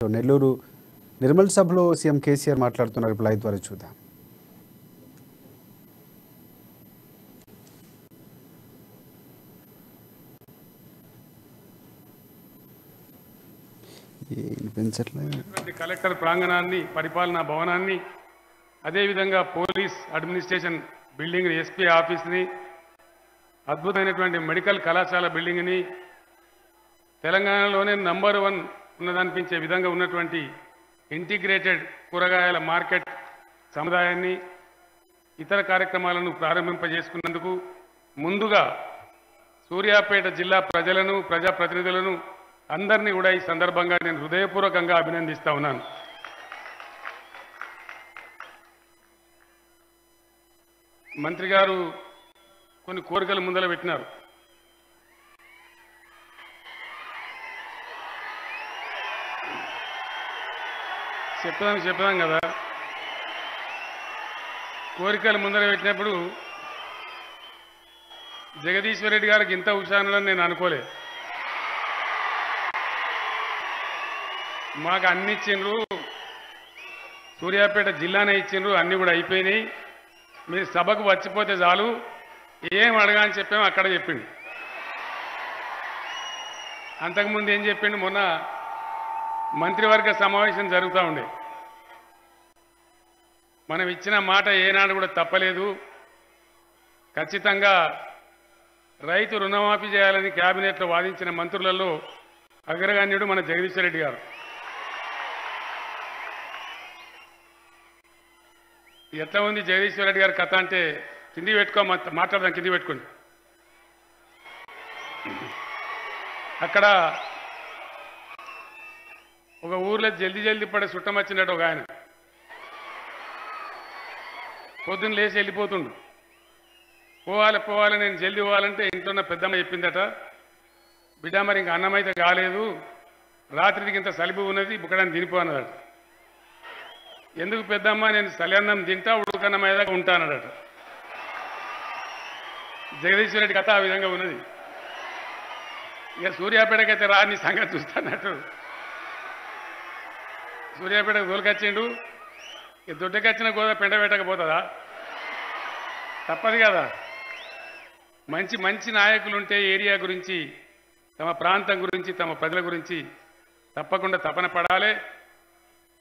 నెల్లూరు నిర్మల్ సభలో సీఎం కేసీఆర్ మాట్లాడుతున్నారు. ఇప్పుడు లైవ్ ద్వారా చూద్దాం. కలెక్టర్ ప్రాంగణాన్ని, పరిపాలనా భవనాన్ని, అదేవిధంగా పోలీస్ అడ్మినిస్ట్రేషన్ బిల్డింగ్, ఎస్పీ ఆఫీస్ని, అద్భుతమైనటువంటి మెడికల్ కళాశాల బిల్డింగ్ని, తెలంగాణలోనే నంబర్ 1 ఉన్నదనిపించే విధంగా ఉన్నటువంటి ఇంటిగ్రేటెడ్ కూరగాయల మార్కెట్ సముదాయాన్ని, ఇతర కార్యక్రమాలను ప్రారంభింపజేసుకున్నందుకు ముందుగా సూర్యాపేట జిల్లా ప్రజలను, ప్రజాప్రతినిధులను అందరినీ కూడా ఈ సందర్భంగా నేను హృదయపూర్వకంగా అభినందిస్తా ఉన్నాను. మంత్రి గారు కొన్ని కోరికలు ముందర పెట్టినారు. చెప్పదాం కదా. కోరికలు ముందర పెట్టినప్పుడు జగదీశ్వర్ రెడ్డి గారికి ఇంత హుషారులని నేను అనుకోలే. మాకు అన్ని ఇచ్చిండ్రు, సూర్యాపేట జిల్లానే ఇచ్చిండ్రు, అన్ని కూడా అయిపోయినాయి, మీరు సభకు వచ్చిపోతే చాలు, ఏం అడగా అని చెప్పాము అక్కడ చెప్పిండు. అంతకుముందు ఏం చెప్పిండు, మొన్న మంత్రివర్గ సమావేశం జరుగుతూ ఉండే, మనం ఇచ్చిన మాట ఏనాడు కూడా తప్పలేదు, ఖచ్చితంగా రైతు రుణమాఫీ చేయాలని కేబినెట్లో వాదించిన మంత్రులలో అగ్రగణ్యుడు మన జగదీశ్వర్ రెడ్డి గారు. ఎట్లా ఉంది జగదీశ్వర్ రెడ్డి గారి కథ అంటే, కింది పెట్టుకో, మాట్లాడదాం, కింది పెట్టుకోండి. అక్కడ ఒక ఊర్లో జల్దీ పడే చుట్టం వచ్చినట్టు ఒక ఆయన పొద్దున్న లేచి వెళ్ళిపోతుండు. పోవాలి నేను జల్దీ పోవాలంటే ఇంట్లో ఉన్న పెద్దమ్మ చెప్పిందట, బిడ్డ మరి ఇంక అన్నం అయితే కాలేదు, రాత్రికి ఇంత సలిబు ఉన్నది, బుక్కడానికి తినిపో అన్నదట. ఎందుకు పెద్దమ్మ, నేను సలి అన్నం తింటా, ఉడకన్నం అయ్యేదాకా ఉంటానడట. జగదీశ్వర్ రెడ్డి కథ ఆ విధంగా ఉన్నది. ఇక సూర్యాపేటకైతే రా, నీ సంగతి చూస్తానట్టు సూర్యాపేటకు తోలుకొచ్చిండు. ఇక దొడ్డకొచ్చిన గోదా పెంట పెట్టకపోతుందా? తప్పదు కదా. మంచి మంచి నాయకులు ఉంటే ఏరియా గురించి, తమ ప్రాంతం గురించి, తమ ప్రజల గురించి తప్పకుండా తపన పడాలి.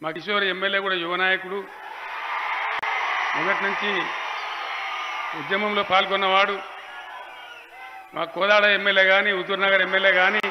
మా కిషోర్ ఎమ్మెల్యే కూడా యువ నాయకుడు, మొదటి నుంచి ఉద్యమంలో పాల్గొన్నవాడు. మా కోదాడ ఎమ్మెల్యే కానీ, హుజూర్ నగర్ ఎమ్మెల్యే కానీ